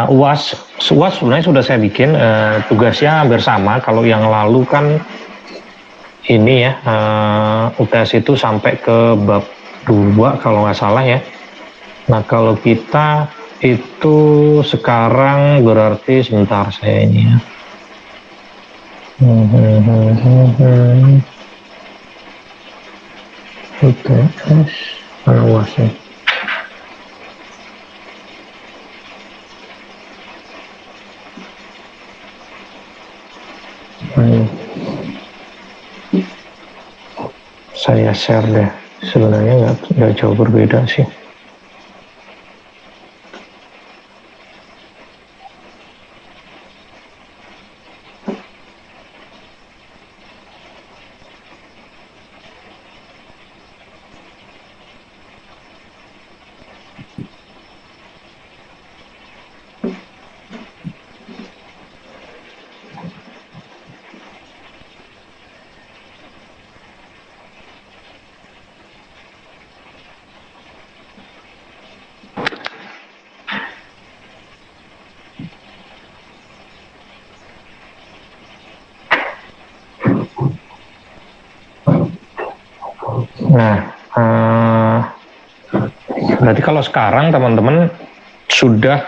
UAS sebenarnya sudah saya bikin, tugasnya hampir sama. Kalau yang lalu kan ini ya, UTS itu sampai ke bab 2 kalau nggak salah ya. Nah kalau kita itu sekarang berarti sebentar saya ini ya. UTS mana UASnya? Saya share deh, sebenarnya nggak jauh berbeda sih. Nah, berarti kalau sekarang teman-teman sudah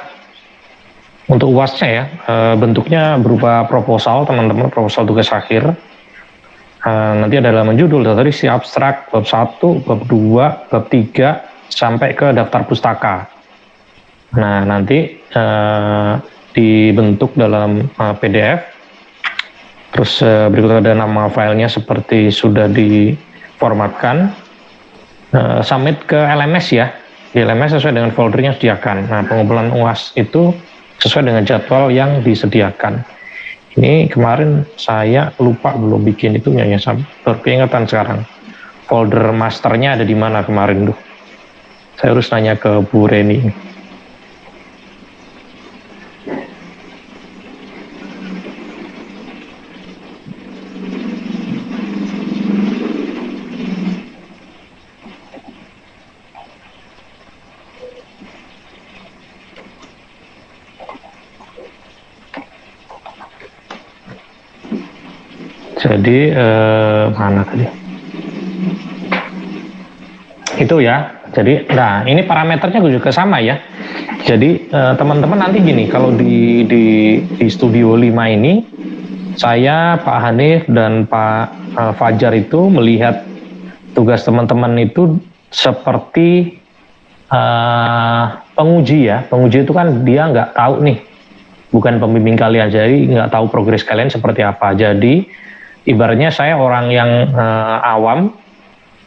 untuk UASnya ya, bentuknya berupa proposal teman-teman, proposal tugas akhir. Nanti ada dalam judul, tadi si abstrak, bab 1, bab 2, bab 3, sampai ke daftar pustaka. Nah, nanti dibentuk dalam PDF, terus berikutnya ada nama filenya seperti sudah diformatkan, submit ke LMS ya, di LMS sesuai dengan folder yang disediakan. Nah, pengumpulan UAS itu sesuai dengan jadwal yang disediakan. Ini kemarin saya lupa belum bikin itunya ya, berpingatan sekarang. Folder masternya ada di mana kemarin tuh? Saya harus nanya ke Bu Reni. Jadi mana tadi? Itu ya. Jadi, nah ini parameternya juga sama ya. Jadi teman-teman nanti gini, kalau di Studio 5 ini, saya, Pak Hanif dan Pak Fajar itu melihat tugas teman-teman itu seperti penguji ya. Penguji itu kan dia nggak tahu nih, bukan pembimbing kalian, jadi nggak tahu progres kalian seperti apa. Jadi ibaratnya saya orang yang awam,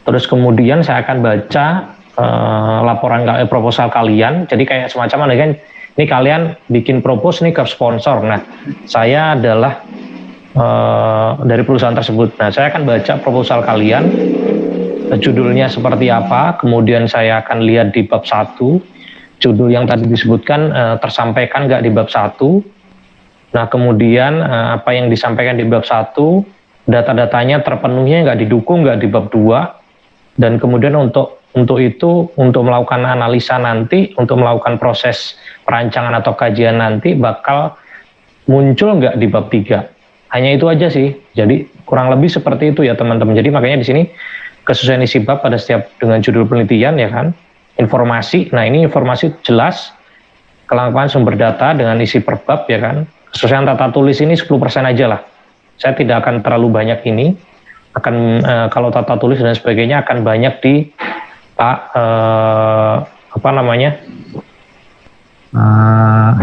terus kemudian saya akan baca laporan proposal kalian. Jadi kayak semacam ada kan, ini kalian bikin propose nih ke sponsor. Nah, saya adalah dari perusahaan tersebut. Nah, saya akan baca proposal kalian, judulnya seperti apa, kemudian saya akan lihat di bab 1, judul yang tadi disebutkan tersampaikan nggak di bab 1. Nah, kemudian apa yang disampaikan di bab 1, data-datanya terpenuhnya nggak didukung nggak di bab 2, dan kemudian untuk itu, untuk melakukan analisa nanti, untuk melakukan proses perancangan atau kajian nanti bakal muncul nggak di bab 3. Hanya itu aja sih. Jadi kurang lebih seperti itu ya teman-teman. Jadi makanya di sini kesesuaian isi bab pada setiap dengan judul penelitian ya kan, informasi. Nah ini informasi jelas, kelengkapan sumber data dengan isi per bab ya kan. Kesesuaian tata tulis ini 10% aja lah. Saya tidak akan terlalu banyak ini, akan kalau tata tulis dan sebagainya akan banyak di Pak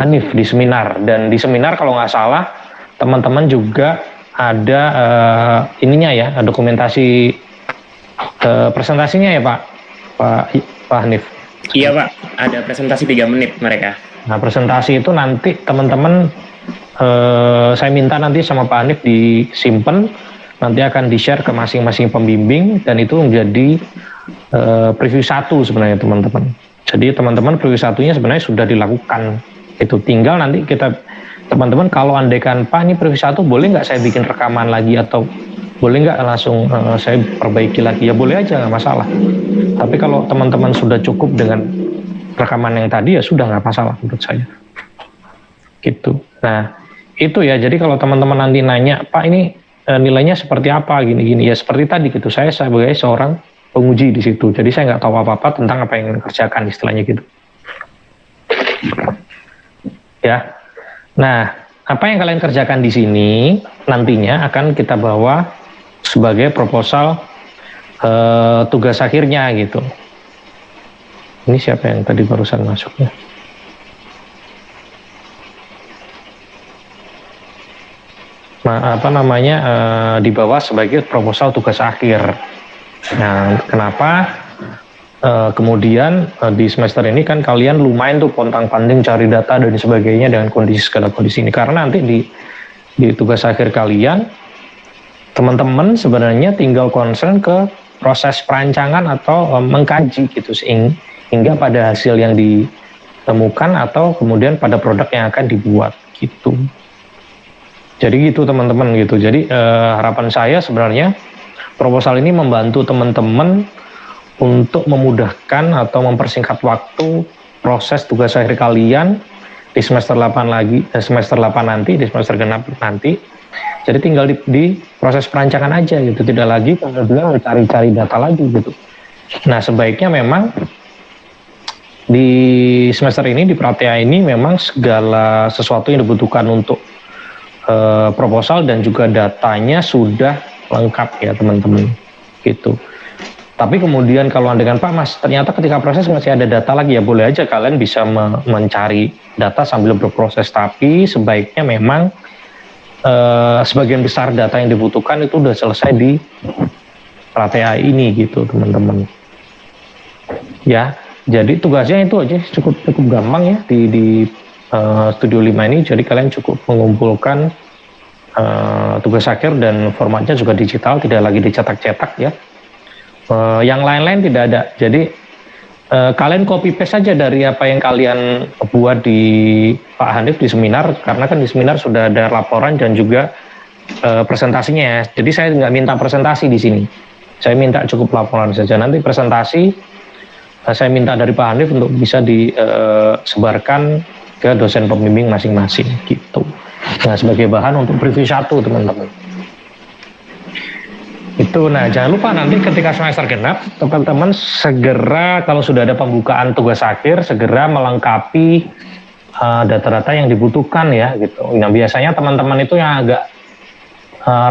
Hanif di seminar. Dan di seminar kalau nggak salah teman-teman juga ada ininya ya, dokumentasi presentasinya ya Pak Hanif. Iya Pak, ada presentasi 3 menit mereka. Nah presentasi itu nanti teman-teman saya minta nanti sama Pak Hanif disimpan, nanti akan di-share ke masing-masing pembimbing, dan itu menjadi preview 1 sebenarnya teman-teman. Jadi teman-teman preview 1-nya sebenarnya sudah dilakukan. Itu tinggal nanti kita, teman-teman kalau andaikan Pak ini preview 1 boleh nggak saya bikin rekaman lagi, atau boleh nggak langsung saya perbaiki lagi, ya boleh aja, nggak masalah. Tapi kalau teman-teman sudah cukup dengan rekaman yang tadi ya sudah, nggak masalah menurut saya. gitu. Nah, itu ya. Jadi kalau teman-teman nanti nanya, Pak ini nilainya seperti apa gini-gini, ya seperti tadi gitu. Saya sebagai seorang penguji di situ. Jadi saya nggak tahu apa-apa tentang apa yang dikerjakan istilahnya gitu. Ya. Nah, apa yang kalian kerjakan di sini nantinya akan kita bawa sebagai proposal tugas akhirnya gitu. Ini siapa yang tadi barusan masuknya? Dibawa sebagai proposal tugas akhir. Nah, kenapa kemudian di semester ini kan kalian lumayan tuh pontang-panting cari data dan sebagainya dengan segala kondisi ini, karena nanti di tugas akhir kalian teman-teman sebenarnya tinggal concern ke proses perancangan atau mengkaji gitu, hingga pada hasil yang ditemukan atau kemudian pada produk yang akan dibuat gitu. Jadi gitu teman-teman gitu. Jadi harapan saya sebenarnya proposal ini membantu teman-teman untuk memudahkan atau mempersingkat waktu proses tugas akhir kalian di semester 8 nanti, di semester genap nanti. Jadi tinggal di proses perancangan aja gitu, tidak lagi kemudian mencari-cari data lagi gitu. Nah, sebaiknya memang di semester ini, di Pratea ini memang segala sesuatu yang dibutuhkan untuk proposal dan juga datanya sudah lengkap ya teman-teman gitu. Tapi kemudian kalau dengan Pak Mas ternyata ketika proses masih ada data lagi, ya boleh aja kalian bisa mencari data sambil berproses, tapi sebaiknya memang sebagian besar data yang dibutuhkan itu udah selesai di Pratea ini gitu teman-teman. Ya, jadi tugasnya itu aja cukup gampang ya di Studio 5 ini. Jadi kalian cukup mengumpulkan tugas akhir dan formatnya juga digital, tidak lagi dicetak-cetak ya. Yang lain-lain tidak ada. Jadi kalian copy paste saja dari apa yang kalian buat di Pak Hanif di seminar, karena kan di seminar sudah ada laporan dan juga presentasinya ya. Jadi saya nggak minta presentasi di sini. Saya minta cukup laporan saja. Nanti presentasi saya minta dari Pak Hanif untuk bisa disebarkan ke dosen pembimbing masing-masing gitu. Nah, sebagai bahan untuk preview 1 teman-teman. Itu, nah jangan lupa nanti ketika semester genap, teman-teman segera kalau sudah ada pembukaan tugas akhir, segera melengkapi data-data yang dibutuhkan ya gitu. Nah biasanya teman-teman itu yang agak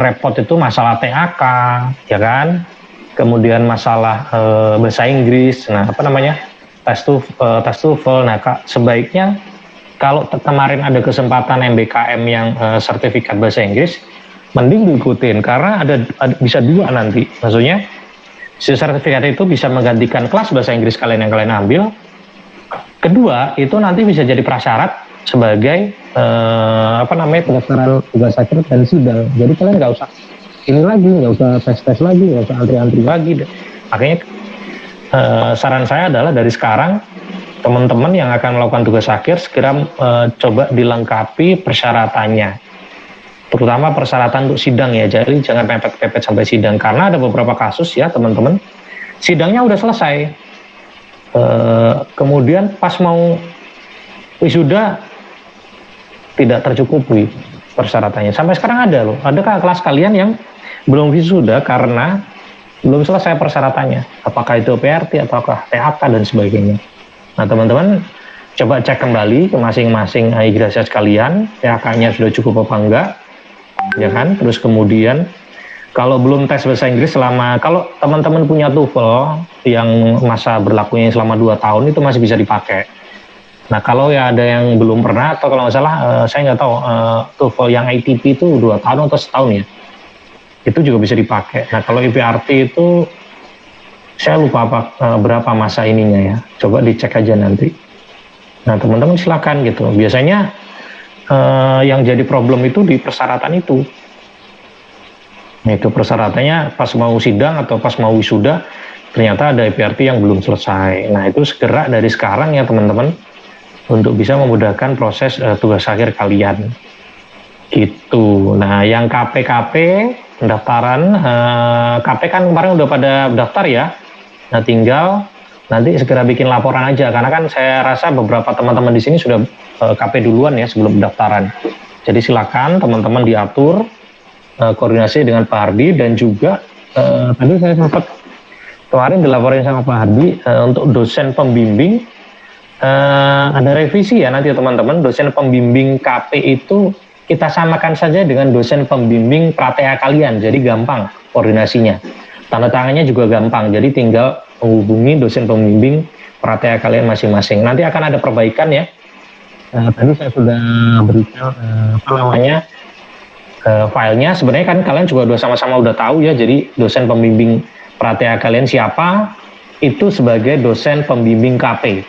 repot itu masalah TAK, ya kan? Kemudian masalah bahasa Inggris, nah tes TOEFL. Nah sebaiknya kalau kemarin ada kesempatan MBKM yang sertifikat bahasa Inggris, mending diikutin karena ada bisa 2 nanti. Maksudnya si sertifikat itu bisa menggantikan kelas bahasa Inggris kalian yang kalian ambil. Kedua, itu nanti bisa jadi prasyarat sebagai pendaftaran tugas akhir dan sidang. Jadi kalian nggak usah ini lagi, nggak usah tes lagi, nggak usah antri-antri lagi. Makanya saran saya adalah dari sekarang teman-teman yang akan melakukan tugas akhir segera coba dilengkapi persyaratannya, terutama persyaratan untuk sidang ya. Jadi jangan pepet-pepet sampai sidang, karena ada beberapa kasus ya teman-teman, sidangnya udah selesai, kemudian pas mau wisuda tidak tercukupi persyaratannya. Sampai sekarang ada loh, ada kelas kalian yang belum wisuda karena belum selesai persyaratannya, apakah itu PRT, apakah TAK dan sebagainya. Nah teman-teman coba cek kembali ke masing-masing ijazah kalian, TAK-nya sudah cukup apa enggak, ya kan? Terus kemudian kalau belum tes bahasa Inggris kalau teman-teman punya TOEFL yang masa berlakunya selama 2 tahun itu masih bisa dipakai. Nah kalau ya ada yang belum pernah, atau kalau nggak salah saya nggak tahu TOEFL yang ITP itu 2 tahun atau setahun ya, itu juga bisa dipakai. Nah kalau IPRT itu saya lupa berapa masa ininya ya, coba dicek aja nanti. Nah teman-teman silakan gitu. Biasanya yang jadi problem itu di persyaratan itu. Nah, itu persyaratannya pas mau sidang atau pas mau wisuda ternyata ada IPRT yang belum selesai. Nah itu segera dari sekarang ya teman-teman, untuk bisa memudahkan proses tugas akhir kalian gitu. Nah yang KP pendaftaran KP kan kemarin udah pada daftar ya. Nah tinggal nanti segera bikin laporan aja, karena kan saya rasa beberapa teman-teman di sini sudah KP duluan ya sebelum pendaftaran. Jadi silakan teman-teman diatur koordinasi dengan Pak Hardi, dan juga tadi saya sempat kemarin dilaporin sama Pak Hardi untuk dosen pembimbing ada revisi ya nanti teman-teman. Dosen pembimbing KP itu kita samakan saja dengan dosen pembimbing pratea kalian, jadi gampang koordinasinya. Tanda tangannya juga gampang, jadi tinggal menghubungi dosen pembimbing pratea kalian masing-masing. Nanti akan ada perbaikan ya. Tadi saya sudah berikan filenya. Sebenarnya kan kalian juga udah sama-sama udah tahu ya. Jadi dosen pembimbing pratea kalian siapa? Itu sebagai dosen pembimbing KP.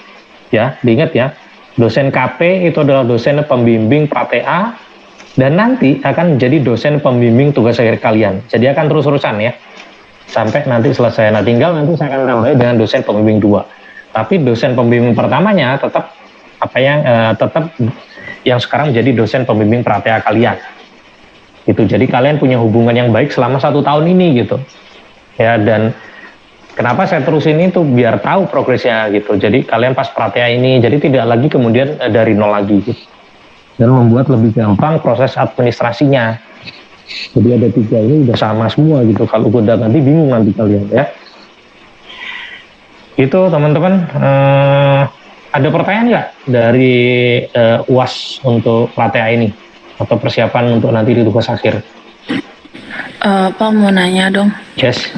Ya, diingat ya. Dosen KP itu adalah dosen pembimbing pratea, dan nanti akan menjadi dosen pembimbing tugas akhir kalian. Jadi akan terus-terusan ya, sampai nanti selesai. Nah, tinggal nanti saya akan tambah dengan dosen pembimbing 2. Tapi dosen pembimbing pertamanya tetap tetap yang sekarang menjadi dosen pembimbing pratea kalian. Gitu. Jadi kalian punya hubungan yang baik selama 1 tahun ini gitu. Ya, dan kenapa saya terusin itu biar tahu progresnya gitu. Jadi kalian pas pratea ini, jadi tidak lagi kemudian dari nol lagi gitu. Dan membuat lebih gampang proses administrasinya. Jadi ada 3 ini udah sama semua gitu. Kalau udah nanti bingung nanti kalian ya. Itu teman-teman, ada pertanyaan nggak dari UAS untuk pratea ini atau persiapan untuk nanti di tugas akhir? Pak mau nanya dong. Yes.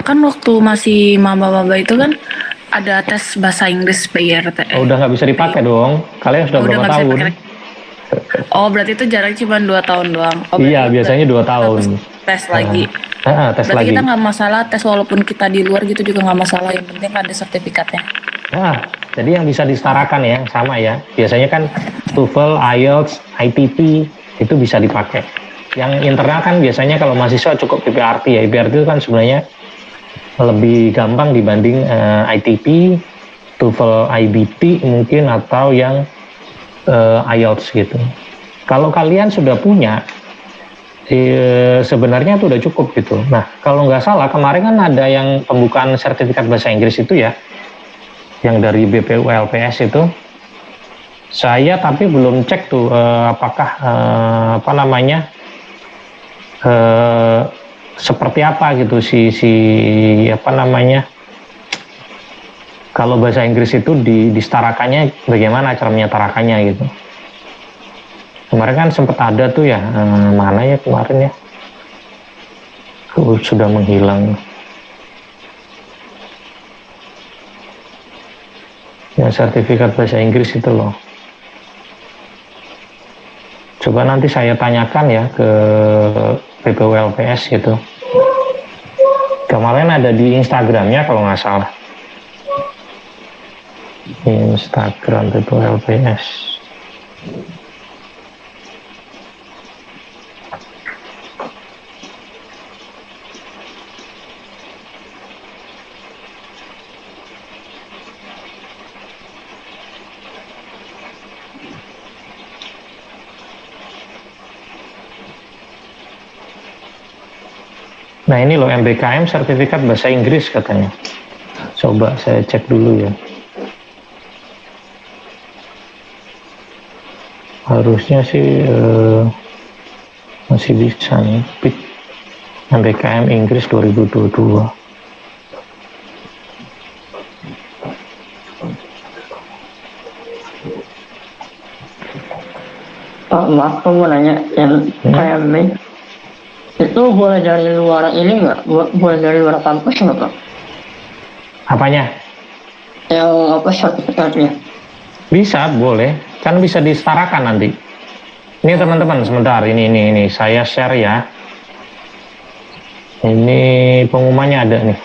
Kan waktu masih maba-maba itu kan ada tes bahasa Inggris PIRT. Oh, udah nggak bisa dipakai dong. Kalian sudah berapa tahun? Oh, berarti itu jarak cuma 2 tahun doang. Oh, iya, biasanya 2 tahun. Tes lagi. Tes berarti lagi. Kita nggak masalah tes walaupun kita di luar gitu juga nggak masalah. Yang penting ada sertifikatnya. Nah, jadi yang bisa disetarakan ya, yang sama ya. Biasanya kan TOEFL, IELTS, ITP itu bisa dipakai. Yang internal kan biasanya kalau mahasiswa cukup PPRT ya. PPRT itu kan sebenarnya lebih gampang dibanding ITP, TOEFL, IBT mungkin, atau yang IELTS gitu. Kalau kalian sudah punya, sebenarnya itu udah cukup gitu. Nah, kalau nggak salah kemarin kan ada yang pembukaan sertifikat bahasa Inggris itu ya, yang dari BPU LPS itu. Saya tapi belum cek tuh apakah seperti apa gitu kalau bahasa Inggris itu disetarakannya bagaimana cara menyetarakannya gitu. Kemarin kan sempat ada tuh ya, mana ya kemarin ya, sudah menghilang ya, sertifikat bahasa Inggris itu loh. Coba nanti saya tanyakan ya ke BPU LPS gitu. Kemarin ada di Instagramnya kalau nggak salah. Instagram BPU LPS. Nah ini loh, MBKM sertifikat bahasa Inggris katanya. Coba saya cek dulu ya. Harusnya sih masih bisa nih. MBKM Inggris 2022. Pak, maaf, aku mau nanya yang KMB itu boleh dari luar ini nggak? Boleh dari luar kampus nggak, Pak? Apanya? Yang apa sertifikatnya? Bisa, boleh. Kan bisa disetarakan nanti. Ini teman-teman, sebentar. Ini saya share ya. Ini pengumumannya ada nih.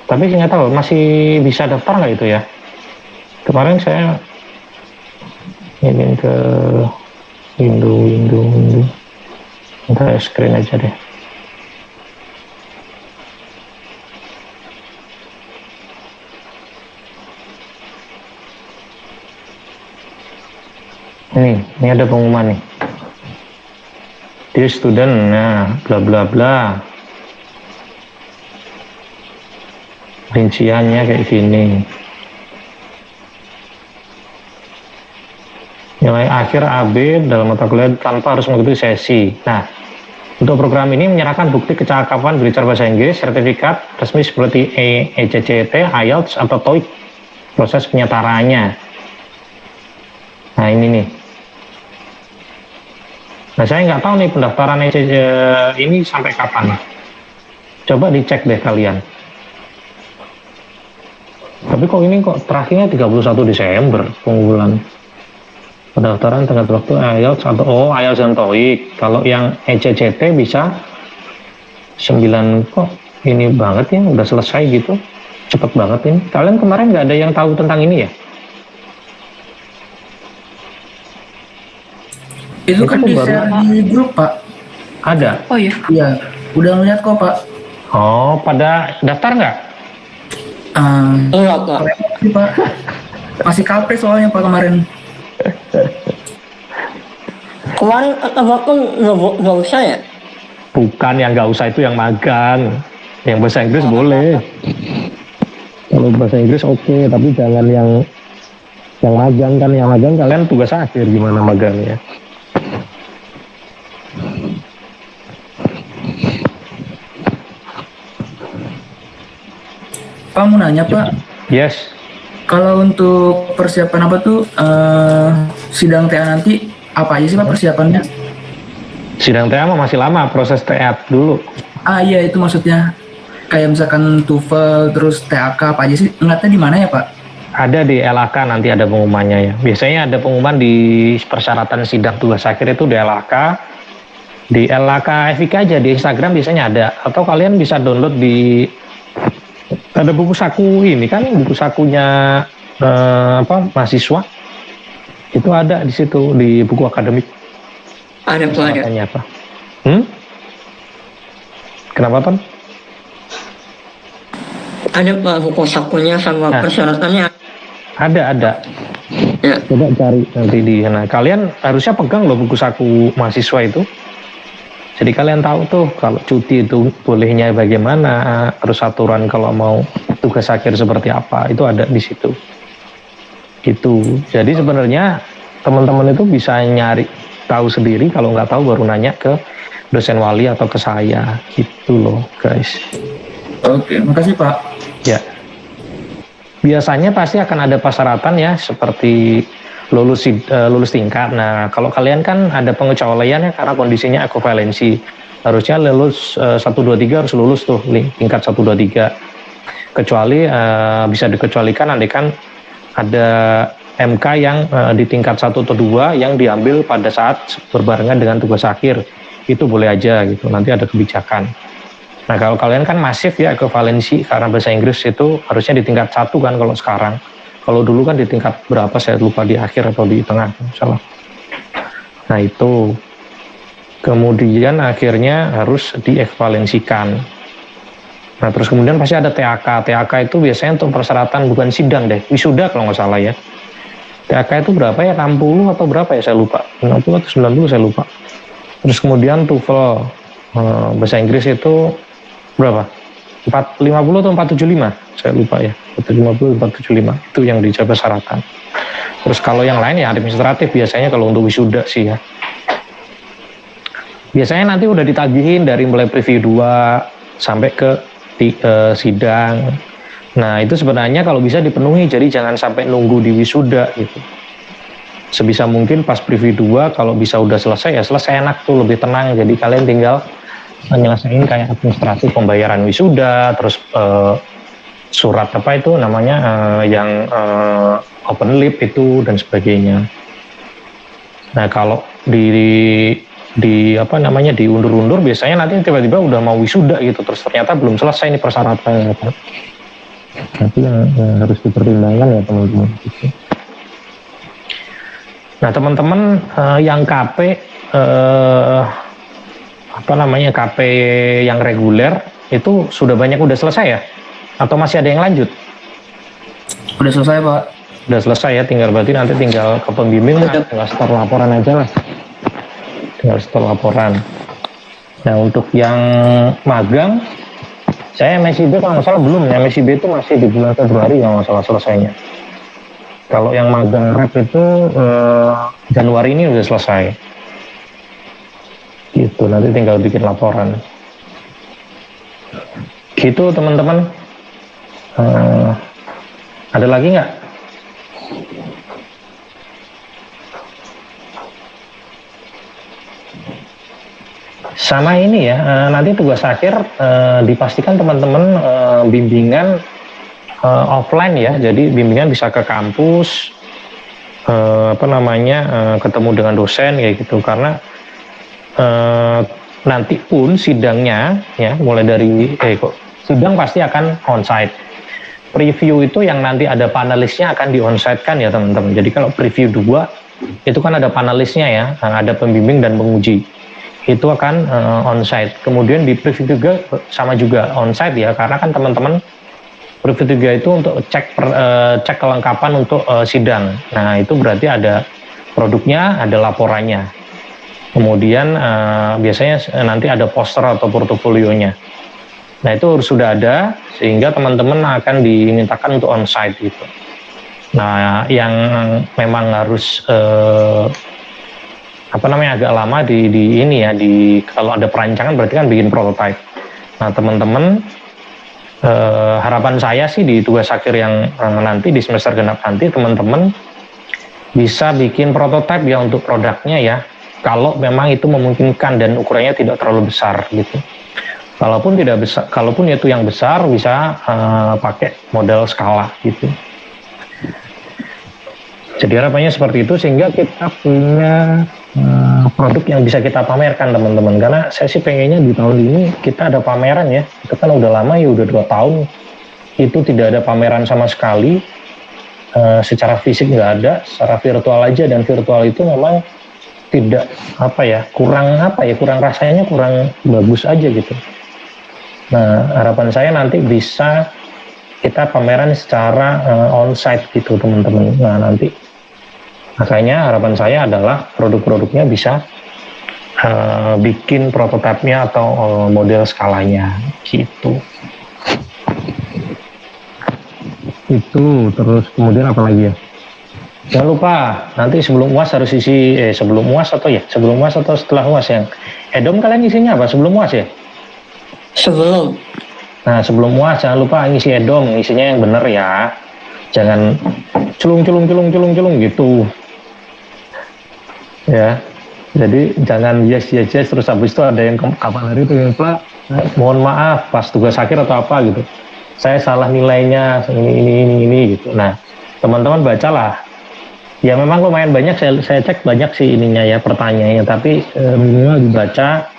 Tapi saya nggak tahu masih bisa daftar nggak itu ya. Kemarin saya ingin ke window. Ntar screen aja deh. Ini ada pengumuman nih. Dear student, nah bla bla bla. Rinciannya kayak gini. Nilai akhir AB dalam mata kuliah tanpa harus mengikuti sesi. Nah, untuk program ini menyerahkan bukti kecakapan berbicara bahasa Inggris, sertifikat resmi seperti ECCT, IELTS, atau TOEIC. Proses penyetaraannya. Nah, ini nih. Nah, saya nggak tahu nih pendaftaran ECCT ini sampai kapan. Coba dicek deh kalian. Tapi kok ini terakhirnya 31 Desember pengumpulan. Pendaftaran tenggat waktu IELTS atau IELTS dan TOEIC. Kalau yang ECCT bisa 9 kok ini banget ya, udah selesai gitu. Cepet banget ini. Kalian kemarin nggak ada yang tahu tentang ini ya? Itu kan tuh di share di grup, Pak. Ada? Oh iya. Iya, udah ngeliat kok, Pak. Oh, pada daftar nggak? Enggak, Pak. Sih, Pak. Masih kalpe soalnya Pak kemarin. Kemarin kata Bapak nggak usah ya? Bukan, yang nggak usah itu yang magang. Yang bahasa Inggris boleh. Kalau bahasa Inggris oke, tapi jangan yang magang kan. Yang magang kalian tugas akhir gimana magangnya. Pak mau nanya Pak, Yes. kalau untuk persiapan apa tuh sidang TA nanti apa aja sih Pak persiapannya? Sidang TA mah masih lama, proses TA dulu. Ah iya itu maksudnya kayak misalkan TOEFL terus TAK apa aja sih? Ngeliatnya di mana ya Pak? Ada di LAK, nanti ada pengumumannya ya. Biasanya ada pengumuman di persyaratan sidang tugas akhir itu di LAK. Di LAK FIK aja, di Instagram biasanya ada. Atau kalian bisa download di, ada buku saku ini kan, buku sakunya mahasiswa. Itu ada di situ, di buku akademik. Ada Pak, ada. Katanya apa? Kenapa, Ton? Ada Pak buku sakunya sama persyaratannya. Ada. Ya. Coba cari nanti di sana. Kalian harusnya pegang loh buku saku mahasiswa itu. Jadi kalian tahu tuh kalau cuti itu bolehnya bagaimana, terus aturan kalau mau tugas akhir seperti apa, itu ada di situ. Gitu. Jadi sebenarnya teman-teman itu bisa nyari tahu sendiri, kalau nggak tahu baru nanya ke dosen wali atau ke saya. Gitu loh, guys. Oke, makasih Pak. Ya. Biasanya pasti akan ada persyaratan ya, seperti lulus tingkat. Nah, kalau kalian kan ada pengecualian ya karena kondisinya ekuivalensi. Harusnya lulus 1 2 3 harus lulus tuh tingkat 1 2 3. Kecuali bisa dikecualikan andaikan ada MK yang di tingkat 1 atau 2 yang diambil pada saat berbarengan dengan tugas akhir. Itu boleh aja gitu. Nanti ada kebijakan. Nah, kalau kalian kan masif ya ekuivalensi karena bahasa Inggris itu harusnya di tingkat 1 kan kalau sekarang. Kalau dulu kan di tingkat berapa saya lupa, di akhir atau di tengah salah. Nah itu. Kemudian akhirnya harus diekvivalensikan. Nah terus kemudian pasti ada TAK. TAK itu biasanya untuk persyaratan bukan sidang deh, wisuda kalau nggak salah ya. TAK itu berapa ya, 60 atau berapa ya saya lupa. 60 atau 90 saya lupa. Terus kemudian TOEFL bahasa Inggris itu berapa? 450 atau 475 saya lupa ya, 450 475 itu yang dijaga persyaratan. Terus kalau yang lain ya administratif biasanya kalau untuk wisuda sih ya. Biasanya nanti udah ditagihin dari mulai preview 2 sampai ke sidang. Nah itu sebenarnya kalau bisa dipenuhi, jadi jangan sampai nunggu di wisuda gitu. Sebisa mungkin pas preview 2 kalau bisa udah selesai ya selesai, enak tuh, lebih tenang. Jadi kalian tinggal menyelesaikan kayak administratif pembayaran wisuda, terus surat apa itu namanya yang open lip itu dan sebagainya. Nah kalau di apa namanya diundur-undur biasanya nanti tiba-tiba udah mau wisuda gitu, terus ternyata belum selesai ini persyaratannya. Itu yang harus dipertimbangkan ya teman-teman. Nah teman-teman yang KP apa namanya KP yang reguler itu sudah banyak udah selesai ya? Atau masih ada yang lanjut? Udah selesai Pak. Udah selesai ya, tinggal berarti nanti tinggal ke pembimbing, tinggal setor laporan aja lah. Tinggal setor laporan. Nah untuk yang magang, saya MSIB kalau nggak salah belum ya, MSIB itu masih di bulan Februari kalau nggak salah selesainya. Kalau yang magang rep itu Januari ini udah selesai. Gitu, nanti tinggal bikin laporan. Gitu teman-teman. Ada lagi nggak? Sama ini ya, nanti tugas akhir dipastikan teman-teman bimbingan offline ya, jadi bimbingan bisa ke kampus, ketemu dengan dosen kayak gitu, karena nanti pun sidangnya ya mulai dari sidang pasti akan onsite. Preview itu yang nanti ada panelisnya akan di onsite kan ya teman-teman. Jadi kalau preview 2 itu kan ada panelisnya ya, ada pembimbing dan penguji. Itu akan onsite. Kemudian di preview 3 sama juga onsite ya, karena kan teman-teman preview 3 itu untuk cek kelengkapan untuk sidang. Nah, itu berarti ada produknya, ada laporannya. Kemudian biasanya nanti ada poster atau portofolionya. Nah, itu sudah ada sehingga teman-teman akan dimintakan untuk onsite gitu. Nah, yang memang harus agak lama di ini ya, kalau ada perancangan berarti kan bikin prototype. Nah, teman-teman harapan saya sih di tugas akhir yang nanti di semester genap nanti teman-teman bisa bikin prototype ya untuk produknya ya, kalau memang itu memungkinkan dan ukurannya tidak terlalu besar gitu. Kalaupun tidak besar, kalaupun itu yang besar bisa pakai model skala gitu. Jadi harapannya seperti itu sehingga kita punya produk yang bisa kita pamerkan teman-teman. Karena saya sih pengennya di tahun ini kita ada pameran ya. Itu kan udah lama ya, udah 2 tahun itu tidak ada pameran sama sekali. Secara fisik nggak ada, secara virtual aja, dan virtual itu memang tidak kurang rasanya, kurang bagus aja gitu. Nah, harapan saya nanti bisa kita pameran secara onsite gitu teman-teman. Nah, nanti makanya harapan saya adalah produk-produknya bisa bikin prototipenya atau model skalanya gitu. Itu terus kemudian apa lagi ya? Jangan lupa nanti sebelum UAS harus isi sebelum UAS atau setelah UAS yang Edom kalian isinya apa sebelum UAS ya? Sebelum. Nah, sebelum UAS jangan lupa ngisi Edom, isinya yang bener ya. Jangan culung gitu. Ya. Jadi jangan yes terus habis itu ada yang kapan hari itu yang mohon maaf pas tugas akhir atau apa gitu. Saya salah nilainya ini gitu. Nah, teman-teman bacalah. Ya memang lumayan banyak saya cek banyak sih ininya ya pertanyaannya, tapi minimal dibaca,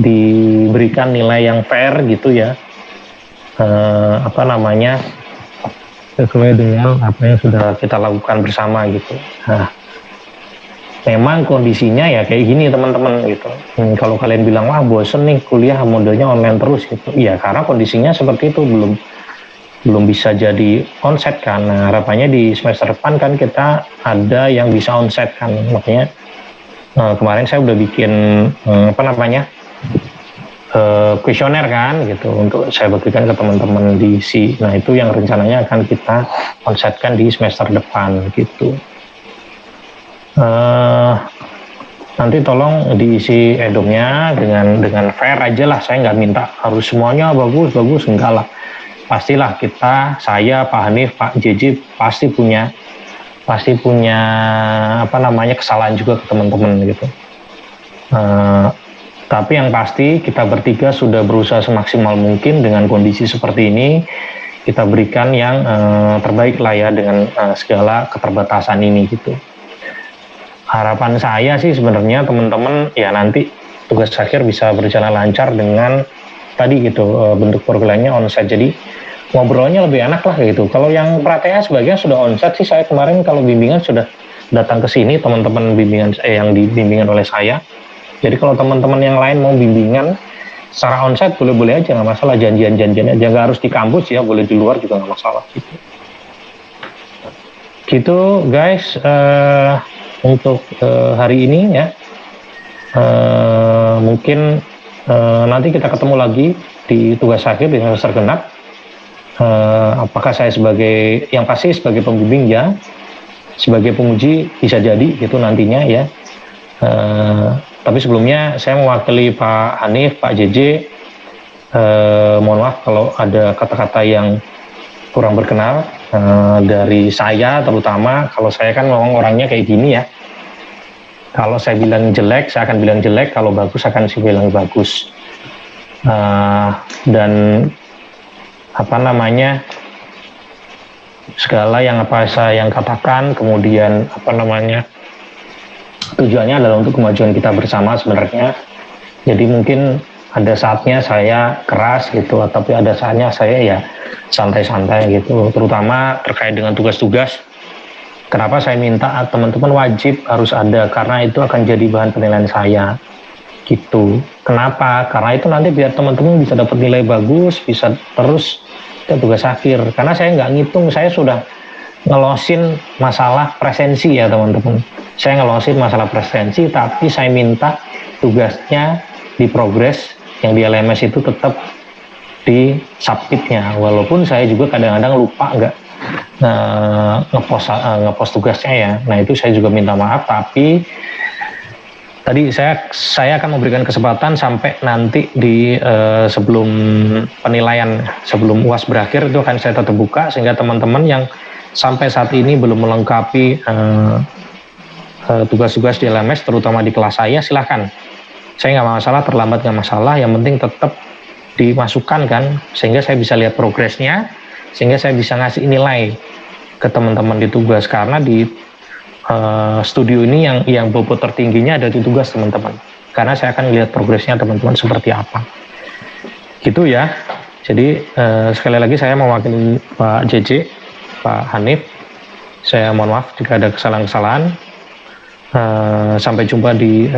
diberikan nilai yang fair gitu ya, sesuai dengan apa yang sudah kita lakukan bersama gitu. Nah, memang kondisinya ya kayak gini teman-teman gitu. Kalau kalian bilang wah bosen nih kuliah modelnya online terus gitu, iya karena kondisinya seperti itu, belum bisa jadi onsite kan. Nah, harapannya di semester depan kan kita ada yang bisa onsite kan, makanya kemarin saya udah bikin kuesioner kan gitu untuk saya bagikan ke teman-teman diisi. Nah, itu yang rencananya akan kita onsite-kan di semester depan gitu. Nanti tolong diisi Edomnya dengan fair aja lah. Saya nggak minta harus semuanya bagus enggak lah. Pastilah saya, Pak Hanif, Pak JJ pasti punya kesalahan juga ke teman-teman gitu. Tapi yang pasti kita bertiga sudah berusaha semaksimal mungkin dengan kondisi seperti ini. Kita berikan yang terbaik lah ya dengan segala keterbatasan ini gitu. Harapan saya sih sebenarnya teman-teman ya nanti tugas akhir bisa berjalan lancar dengan tadi gitu, bentuk perkuliahannya onsite. Jadi ngobrolnya lebih enak lah gitu. Kalau yang pra-TA sebagian sudah onsite sih, saya kemarin kalau bimbingan sudah datang ke sini teman-teman bimbingan yang dibimbingan oleh saya. Jadi kalau teman-teman yang lain mau bimbingan secara onsite boleh-boleh aja, nggak masalah, janjian-janjian aja, nggak harus di kampus ya, boleh di luar juga nggak masalah gitu. Gitu guys, untuk hari ini ya, mungkin nanti kita ketemu lagi di tugas akhir di semester genap. Apakah saya sebagai pembimbing ya, sebagai penguji bisa jadi gitu nantinya ya. Tapi sebelumnya saya mewakili Pak Hanif, Pak JJ, mohon maaf kalau ada kata-kata yang kurang berkenan dari saya, terutama kalau saya kan memang orangnya kayak gini ya. Kalau saya bilang jelek, saya akan bilang jelek. Kalau bagus, akan saya bilang bagus. Dan apa namanya, segala yang apa saya yang katakan, kemudian apa namanya, tujuannya adalah untuk kemajuan kita bersama sebenarnya. Jadi mungkin ada saatnya saya keras gitu, tapi ada saatnya saya ya santai-santai gitu, terutama terkait dengan tugas-tugas. Kenapa saya minta teman-teman wajib harus ada, karena itu akan jadi bahan penilaian saya gitu. Kenapa? Karena itu nanti biar teman-teman bisa dapat nilai bagus, bisa terus ke tugas akhir. Karena saya nggak ngitung, saya sudah ngelosin masalah presensi ya teman-teman. Saya ngelosin masalah presensi, tapi saya minta tugasnya di progres yang di LMS itu tetap di submitnya. Walaupun saya juga kadang-kadang lupa nggak ngepost tugasnya ya. Nah itu saya juga minta maaf, tapi tadi saya akan memberikan kesempatan sampai nanti di sebelum penilaian, sebelum UAS berakhir itu akan saya tetap buka, sehingga teman-teman yang sampai saat ini belum melengkapi tugas-tugas di LMS, terutama di kelas saya, silahkan. Saya nggak masalah, terlambat nggak masalah, yang penting tetap dimasukkan kan, sehingga saya bisa lihat progresnya, sehingga saya bisa ngasih nilai ke teman-teman di tugas. Karena di studio ini yang bobot tertingginya ada di tugas teman-teman, karena saya akan lihat progresnya teman-teman seperti apa gitu ya. Jadi sekali lagi saya mewakili Pak JJ, Pak Hanif, saya mohon maaf jika ada kesalahan-kesalahan. Sampai jumpa di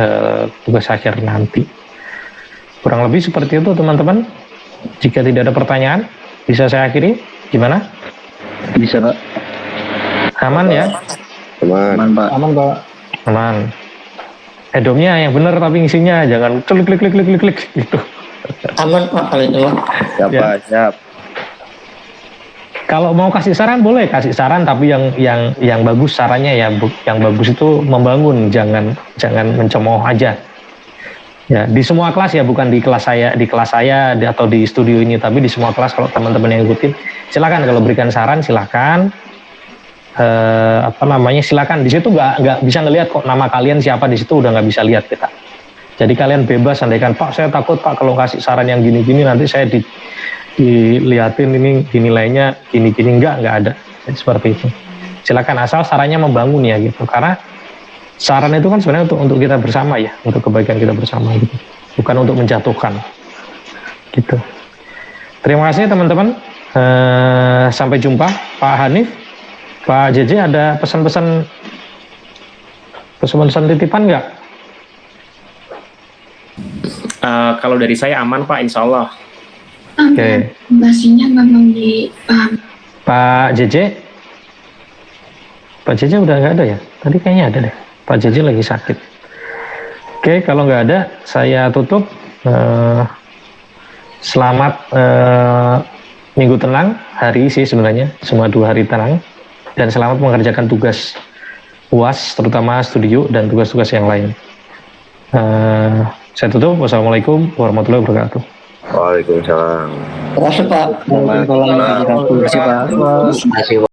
tugas akhir nanti. Kurang lebih seperti itu teman-teman. Jika tidak ada pertanyaan, bisa saya akhiri? Gimana? Bisa Pak. Aman ya? Aman Pak. Aman Pak. Aman. Domnya yang benar tapi isinya jangan klik gitu. Aman Pak kalau itu Pak. Siap Ya. Pak, siap. Kalau mau kasih saran boleh kasih saran, tapi yang bagus sarannya ya, yang bagus itu membangun, jangan mencemooh aja. Ya, di semua kelas ya, bukan di kelas saya atau di studio ini, tapi di semua kelas kalau teman-teman yang ikutin, silakan kalau berikan saran silakan. Silakan. Di situ nggak bisa ngelihat kok nama kalian siapa, di situ udah nggak bisa lihat kita. Jadi kalian bebas andaikan, Pak saya takut Pak kalau kasih saran yang gini-gini nanti saya dilihatin ini dinilainya gini-gini, enggak ada. Jadi, seperti itu. Silakan asal sarannya membangun ya gitu. Karena saran itu kan sebenarnya untuk kita bersama ya, untuk kebaikan kita bersama gitu. Bukan untuk menjatuhkan. Gitu. Terima kasih teman-teman. Sampai jumpa. Pak Hanif, Pak JJ ada pesan-pesan titipan nggak? Kalau dari saya aman Pak, insya Allah. Oke. Bahasanya memang dipahami. Pak JJ udah nggak ada ya? Tadi kayaknya ada deh. Pak JJ lagi sakit. Oke, kalau nggak ada, saya tutup. Selamat minggu tenang, hari sih sebenarnya, semua 2 hari tenang. Dan selamat mengerjakan tugas UAS, terutama studio dan tugas-tugas yang lain. Saya tutup. Wassalamualaikum warahmatullahi wabarakatuh. Waalaikumsalam. Terima kasih Pak. Terima kasih Pak. Terima kasih Pak.